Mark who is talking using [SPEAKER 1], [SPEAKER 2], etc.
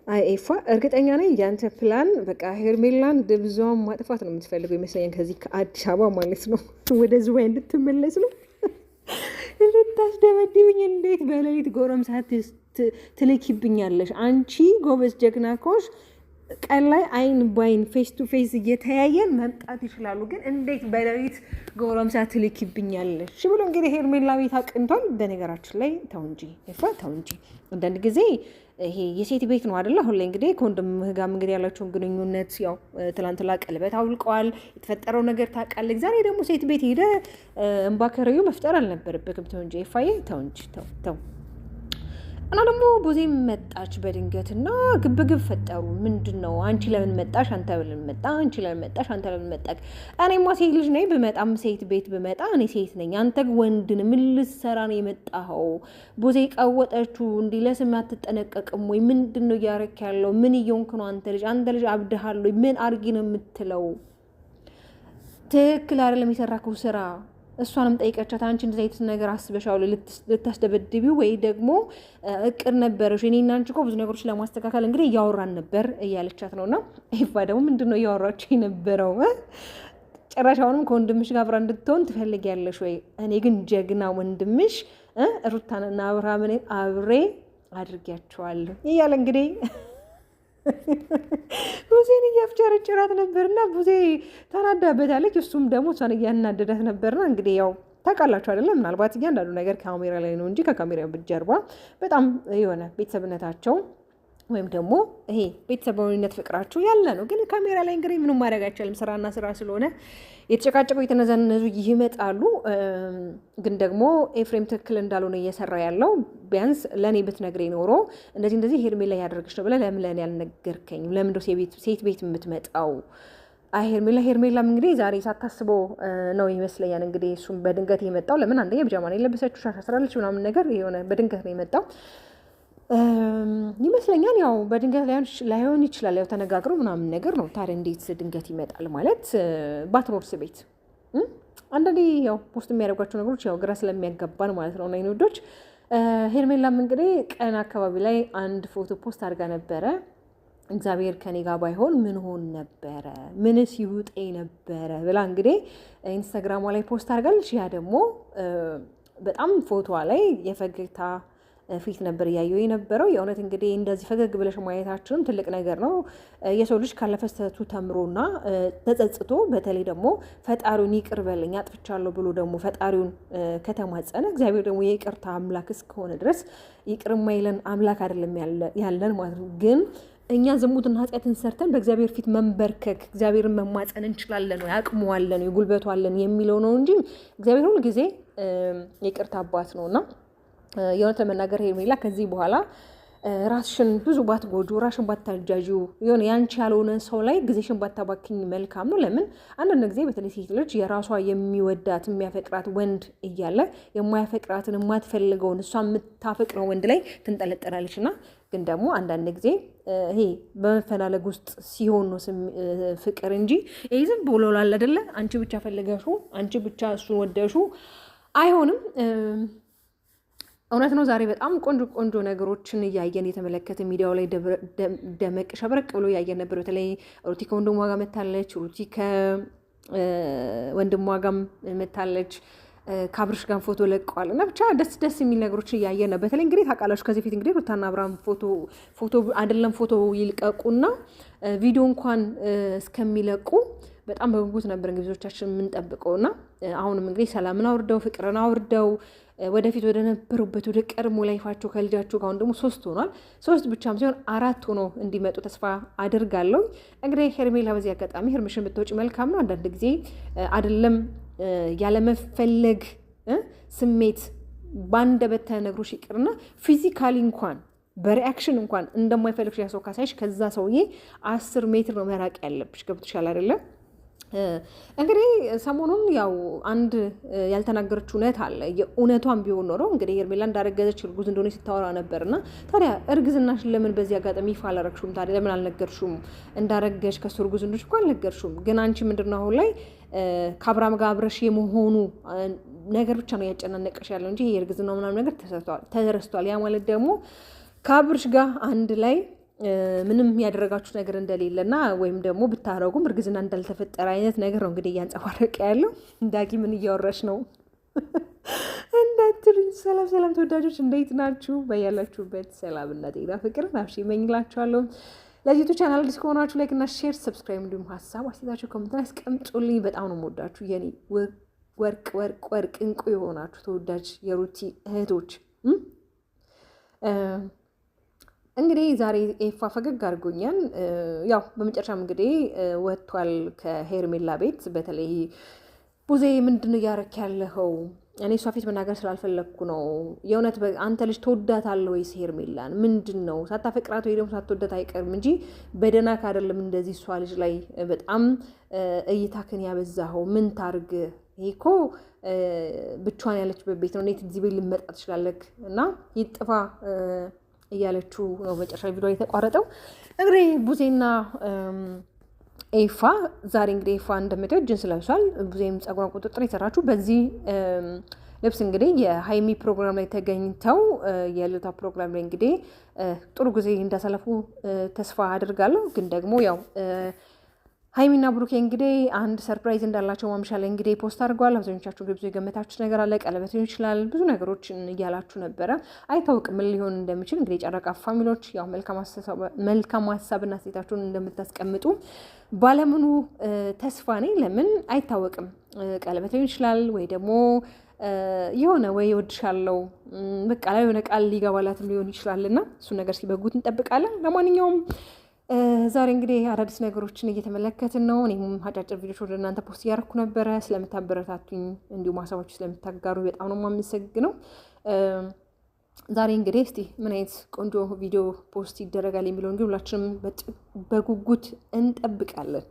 [SPEAKER 1] አይ ኤፋ እርግጠኛ ነኝ ያንተ ፕላን በቃ ሄርሜላን ድብዛዋን ማጥፋት ነው የምትፈልገው ይመስለኛል። ከዚህ ከአዲስ አበባ ማለት ነው ወደ ዝዋይ እንድትመለስ ነው። ልታስደበድብኝ እንዴት በሌሊት ጎረምሳ ትልኪብኛለሽ? አንቺ ጎበዝ ጀግና ኮሽ ቀን ላይ አይን ባይን ፌስ ቱ ፌስ እየተያየን መምጣት ይችላሉ። ግን እንዴት በሌሊት ጎረምሳ ትልኪብኛለሽ ብሎ እንግዲህ ሄርሜላ ቤት አቅንቷል። በነገራችን ላይ ተው እንጂ ኤፋ ተው እንጂ። አንዳንድ ጊዜ ይሄ የሴት ቤት ነው አይደል? አሁን ላይ እንግዲህ ከወንድምህ ጋር እንግዲህ ያላቸውን ግንኙነት ያው ትላንትና ቀለበት አውልቀዋል። የተፈጠረው ነገር ታውቃለህ። ዛሬ ደግሞ ሴት ቤት ሄደ እምባከረዩ መፍጠር አልነበረብህም። ተው እንጂ ኤፋዬ ተው እንጂ ተው። እና ደግሞ ቦዜም መጣች በድንገትና ግብግብ ፈጠሩ። ምንድን ነው አንቺ ለምን መጣሽ? አንተ ለምን መጣ? አንቺ ለምን መጣሽ? አንተ ለምን መጣሽ? እኔማ ሴት ልጅ ነኝ። ብመጣም ሴት ቤት ብመጣ እኔ ሴት ነኝ። አንተ ወንድን ምን ልትሰራ ነው የመጣኸው? ቦዜ ቀወጠችው። እንዲህ ለስም አትጠነቀቅም ወይ? ምንድን ነው እያረክ ያለው? ምን እየሆንክ ነው? አንተ ልጅ አብድሃል ወይ? ምን አርጊ ነው የምትለው? ትክክል አይደለም የሰራከው ስራ። እሷንም ጠይቀቻት። አንቺ እንደዚህ አይነት ነገር አስበሻው ልታስደበድቢው ወይ ደግሞ እቅድ ነበረሽ? እኔና አንቺ እኮ ብዙ ነገሮች ለማስተካከል እንግዲህ እያወራን ነበር እያለቻት ነውና ይፋ ደግሞ ምንድነው እያወራችሁ የነበረው? ጭራሻውንም ከወንድምሽ ጋር አብራ እንድትሆን ትፈልጊያለሽ ወይ? እኔ ግን ጀግና ወንድምሽ ሩታንና አብርሃምን አብሬ አድርጊያቸዋለሁ እያለ እንግዲህ ቡዜን እያፍጨረጨራት ነበርና ቡዜ ተናዳበታለች። እሱም ደግሞ እሷን እያናደዳት ነበርና እንግዲህ ያው ታውቃላችሁ አይደለም፣ ምናልባት እያንዳንዱ ነገር ካሜራ ላይ ነው እንጂ ከካሜራ ጀርባ በጣም የሆነ ቤተሰብነታቸው ወይም ደግሞ ይሄ ቤተሰባዊነት ፍቅራቸው ያለ ነው። ግን ካሜራ ላይ እንግዲህ ምንም ማድረግ አይቻልም። ስራና ስራ ስለሆነ የተጨቃጨቁ የተነዘነዙ ይመጣሉ። ግን ደግሞ ኤፍሬም ትክክል እንዳልሆነ እየሰራ ያለው ቢያንስ ለእኔ ብትነግረኝ ኖሮ እንደዚህ ሄርሜላ ያደረገች ነው ብለህ ለምን ለእኔ አልነገርከኝም? ለምን እንደው ሴት ቤት የምትመጣው? አይ ሄርሜላም እንግዲህ ዛሬ ሳታስበው ነው ይመስለኛል እንግዲህ እሱም በድንገት የመጣው። ለምን አንደኛ ብጃማ ነው የለበሰችው፣ ሻሽ አስራለች ምናምን ነገር የሆነ በድንገት ነው የመጣው ይመስለኛል። ያው በድንገት ላይሆን ይችላል፣ ያው ተነጋግረው ምናምን ነገር ነው። ታዲያ እንዴት ድንገት ይመጣል ማለት? ባትኖርስ ቤት አንዳንዴ ያው ፖስት የሚያደርጓቸው ነገሮች ያው ግራ ስለሚያጋባን ማለት ነው። ናይን ወዶች ሄርሜላም እንግዲህ ቀን አካባቢ ላይ አንድ ፎቶ ፖስት አድርጋ ነበረ። እግዚአብሔር ከኔ ጋር ባይሆን ምን ሆን ነበረ? ምንስ ይውጠኝ ነበረ ብላ እንግዲህ ኢንስታግራሟ ላይ ፖስት አድርጋለች። ያ ደግሞ በጣም ፎቶዋ ላይ የፈገግታ ፊት ነበር እያየው የነበረው። የእውነት እንግዲህ እንደዚህ ፈገግ ብለሽ ማየታችንም ትልቅ ነገር ነው። የሰው ልጅ ካለፈ ስህተቱ ተምሮና ተጸጽቶ በተለይ ደግሞ ፈጣሪውን ይቅር በለኝ አጥፍቻለሁ ብሎ ደግሞ ፈጣሪውን ከተማጸነ እግዚአብሔር ደግሞ የይቅርታ አምላክ እስከሆነ ድረስ ይቅር የማይለን አምላክ አይደለም ያለን ማለት ነው። ግን እኛ ዝሙትና ኃጢአትን ሰርተን በእግዚአብሔር ፊት መንበርከክ እግዚአብሔርን መማጸን እንችላለን ወይ? አቅመዋለን ወይ? ጉልበቱ አለን የሚለው ነው እንጂ እግዚአብሔር ሁል ጊዜ የይቅርታ አባት ነውና የሆነ ለመናገር ሄርሜላ ከዚህ በኋላ ራስሽን ብዙ ባትጎጁ፣ ራስሽን ባታጃጁ፣ የሆነ ያንቺ ያልሆነ ሰው ላይ ጊዜሽን ባታባክኝ መልካም ነው። ለምን አንዳንድ ጊዜ በተለይ ሴት ልጅ የራሷ የሚወዳት የሚያፈቅራት ወንድ እያለ የማያፈቅራትን የማትፈልገውን እሷ የምታፈቅረው ወንድ ላይ ትንጠለጠላለች። እና ግን ደግሞ አንዳንድ ጊዜ ይሄ በመፈላለግ ውስጥ ሲሆን ነው ፍቅር እንጂ ይሄ ዝም ብሎ ላል አይደለ አንቺ ብቻ ፈልገሹ አንቺ ብቻ እሱን ወደሹ አይሆንም። እውነት ነው። ዛሬ በጣም ቆንጆ ነገሮችን እያየን የተመለከተ ሚዲያው ላይ ደመቅ ሸብረቅ ብሎ እያየን ነበር። በተለይ ሩቲ ከወንድሟ ጋር መታለች፣ ሩቲ ከወንድሟ ጋር መታለች፣ ከአብርሽ ጋር ፎቶ ለቀዋል እና ብቻ ደስ የሚል ነገሮችን እያየን ነው። በተለይ እንግዲህ ታውቃላችሁ ከዚህ ፊት እንግዲህ ሩታና አብርሃም ፎቶ አይደለም ፎቶ ይልቀቁና ቪዲዮ እንኳን እስከሚለቁ በጣም በጉጉት ነበር እንግዲህ ብዙዎቻችን የምንጠብቀውና አሁንም እንግዲህ ሰላምን አውርደው ፍቅርን አውርደው ወደፊት ወደ ነበሩበት ወደ ቀድሞ ላይፋቸው ከልጃቸው ጋር ደግሞ 3 ሆኗል። 3 ብቻም ሲሆን 4 ሆኖ እንዲመጡ ተስፋ አድርጋለሁ። እንግዲህ ሄርሜላ በዚህ አጋጣሚ ሄርምሽን ብትወጪ መልካም ነው። አንዳንድ ጊዜ አይደለም ያለመፈለግ ስሜት ባንደበት ተነግሮሽ ይቅርና ፊዚካሊ እንኳን በሪአክሽን እንኳን እንደማይፈልግሽ ያሰው ካሳይሽ ከዛ ሰውዬ 10 ሜትር ነው መራቅ ያለብሽ። ገብቶሻል አይደለም? እንግዲህ ሰሞኑን ያው አንድ ያልተናገረችው እውነት አለ። የእውነቷን ቢሆን ኖሮ እንግዲህ ሄርሜላ እንዳረገዘች እርጉዝ እንደሆነ ሲታወራ ነበርና ታዲያ እርግዝናሽን ለምን በዚህ አጋጣሚ ይፋ አላረግሽም? ታዲያ ለምን አልነገርሽም? እንዳረገሽ ከሱ እርጉዝ እንደሆነች እኮ አልነገርሽም። ግን አንቺ ምንድነው አሁን ላይ ከአብርሃም ጋር አብረሽ የመሆኑ ነገር ብቻ ነው ያጨናነቀሽ ያለው እንጂ የእርግዝናው ምናምን ነገር ተረስቷል። ያ ማለት ደግሞ ከአብርሽ ጋር አንድ ላይ ምንም ያደረጋችሁ ነገር እንደሌለና ወይም ደግሞ ብታረጉም እርግዝና እንዳልተፈጠረ አይነት ነገር ነው እንግዲህ እያንጸባረቀ ያለው። ዳጊ ምን እያወራሽ ነው እንዳትሉኝ። ሰላም ሰላም ተወዳጆች እንዴት ናችሁ? በያላችሁበት ሰላምና ጤና ፍቅር ናፍሽ ይመኝላችኋለሁ። ለዚህ ዩቲዩብ ቻናል አዲስ ከሆናችሁ ላይክ እና ሼር፣ ሰብስክራይብ እንዲሁም ሀሳብ አስተያየታችሁ ኮሜንት ላይ አስቀምጡልኝ። በጣም ነው የምወዳችሁ የኔ ወርቅ እንቁ የሆናችሁ ተወዳጅ የሩቲ እህቶች። እንግዲህ ዛሬ ኤፋ ፈገግ አድርጎኛል። ያው በመጨረሻም እንግዲህ ወጥቷል ከሄርሜላ ቤት። በተለይ ቡዜ ምንድነው እያረክ ያለኸው? እኔ እሷ ፊት መናገር ስላልፈለግኩ ነው። የእውነት አንተ ልጅ ትወዳታለህ ወይስ ሄርሜላን? ምንድን ነው ሳታፈቅራት ወይ ደግሞ ሳትወዳት አይቀርም እንጂ በደህና ካደለም እንደዚህ እሷ ልጅ ላይ በጣም እይታክን ያበዛኸው። ምን ታርግ? ይሄ እኮ ብቻዋን ያለችበት ቤት ነው። እንዴት እዚህ ቤት ልመጣ ትችላለህ? እና ይጥፋ እያለችው ነው መጨረሻ ቪዲዮ የተቋረጠው። እንግዲህ ቡዜና ኤፋ ዛሬ እንግዲህ ኤፋ እንደምታዩት ጅንስ ለብሷል። ቡዜም ጸጉሯን ቁጥጥር የሰራችሁ በዚህ ልብስ እንግዲህ የሀይሚ ፕሮግራም ላይ ተገኝተው የልደቷ ፕሮግራም ላይ እንግዲህ ጥሩ ጊዜ እንዳሳለፉ ተስፋ አድርጋለሁ። ግን ደግሞ ያው ሀይሚና ብሩኬ እንግዲህ አንድ ሰርፕራይዝ እንዳላቸው ማምሻ ላይ እንግዲህ ፖስት አድርገዋል። አብዛኞቻችሁ ብዙ የገመታችሁት ነገር አለ። ቀለበት ሊሆን ይችላል፣ ብዙ ነገሮች እያላችሁ ነበረ። አይታወቅም ምን ሊሆን እንደሚችል። እንግዲህ የጨረቃ ፋሚሊዎች ያው መልካም ሀሳብና ሴታችሁን እንደምታስቀምጡ ባለሙሉ ተስፋ ነኝ። ለምን አይታወቅም፣ ቀለበት ሊሆን ይችላል ወይ ደግሞ የሆነ ወይ እወድሻለሁ በቃ ላይ የሆነ ቃል ሊገባላትም ሊሆን ይችላልና እሱን ነገር ሲበጉት እንጠብቃለን። ለማንኛውም ዛሬ እንግዲህ አዳዲስ ነገሮችን እየተመለከትን ነው። እኔም አጫጭር ቪዲዮች ወደ እናንተ ፖስት እያደረኩ ነበረ። ስለምታበረታቱኝ እንዲሁም ሀሳባችሁ ስለምታጋሩ በጣም ነው የማመሰግነው። ዛሬ እንግዲህ እስቲ ምን አይነት ቆንጆ ቪዲዮ ፖስት ይደረጋል የሚለው እንግዲህ ሁላችንም በጉጉት እንጠብቃለን።